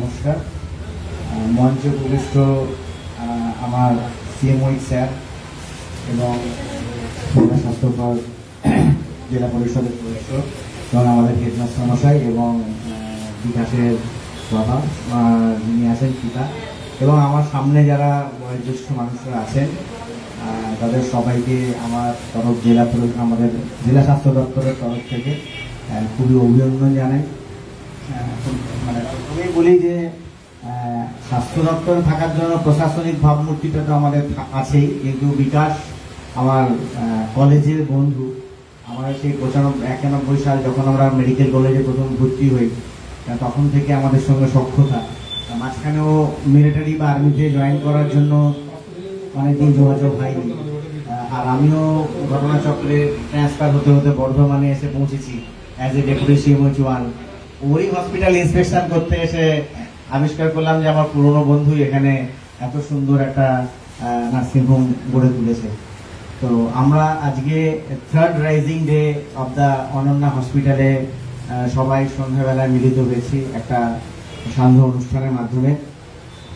নমস্কার। মঞ্চে উপবিষ্ট আমার সিএমওই স্যার এবং জেলা স্বাস্থ্যকর জেলা পরিষদের সদস্য এবং আমাদের হেডমাস্টার মশাই এবং বিকাশের বাবা যিনি আছেন পিতা এবং আমার সামনে যারা বয়োজ্যেষ্ঠ মানুষরা আছেন তাদের সবাইকে আমার আমাদের জেলা স্বাস্থ্য দপ্তরের তরফ থেকে খুবই অভিনন্দন জানাই। মানে প্রথমেই বলি যে স্বাস্থ্য দপ্তরে থাকার জন্য প্রশাসনিক ভাবমূর্তিটা তো আমাদের আছেই, কিন্তু বিকাশ আমার কলেজের বন্ধু। আমরা সেই 91 সাল যখন আমরা মেডিকেল কলেজে প্রথম ভর্তি হই তখন থেকে আমাদের সঙ্গে সখ্যতা। মাঝখানেও মিলিটারি বা আর্মিতে জয়েন করার জন্য অনেকদিন যোগাযোগ হয়নি, আর আমিও ঘটনাচক্রে ট্রান্সফার হতে হতে বর্ধমানে এসে পৌঁছেছি অ্যাজ এ ডেপুটি সিএমওইচ 1। ওই হসপিটাল ইন্সপেকশন করতে এসে আবিষ্কার করলাম যে আমার পুরনো বন্ধু এখানে এত সুন্দর একটা নার্সিংহোম গড়ে তুলেছে। তো আমরা আজকে third rising day of the Ananya হসপিটালে সবাই সন্ধ্যাবেলায় মিলিত হয়েছি একটা সান্ধ্য অনুষ্ঠানের মাধ্যমে।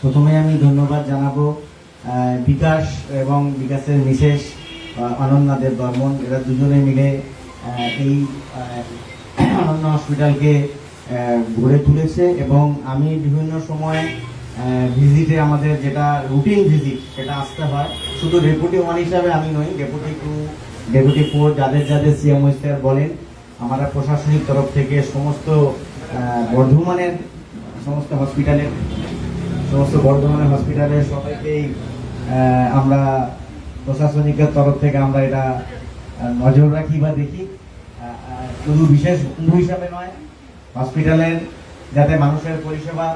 প্রথমে আমি ধন্যবাদ জানাবো বিকাশ এবং বিকাশের মিসেস অনন্যা দেব বর্মন, এরা দুজনে মিলে এই অনন্যা হসপিটালকে গড়ে তুলেছে। এবং আমি বিভিন্ন সময় ভিজিটে আমাদের যেটা রুটিন ভিজিট সেটা আসতে হয়, শুধু ডেপুটি 1 হিসাবে আমি নই, ডেপুটি 2, ডেপুটি 4 যাদের যাদের সিএমও স্যার বলেন, আমরা প্রশাসনিক তরফ থেকে সমস্ত বর্ধমানের হসপিটালের সবাইকেই আমরা প্রশাসনিকের তরফ থেকে আমরা এটা নজর রাখি বা দেখি, শুধু বিশেষ বন্ধু হিসাবে নয়, হসপিটালের যাতে মানুষের পরিষেবা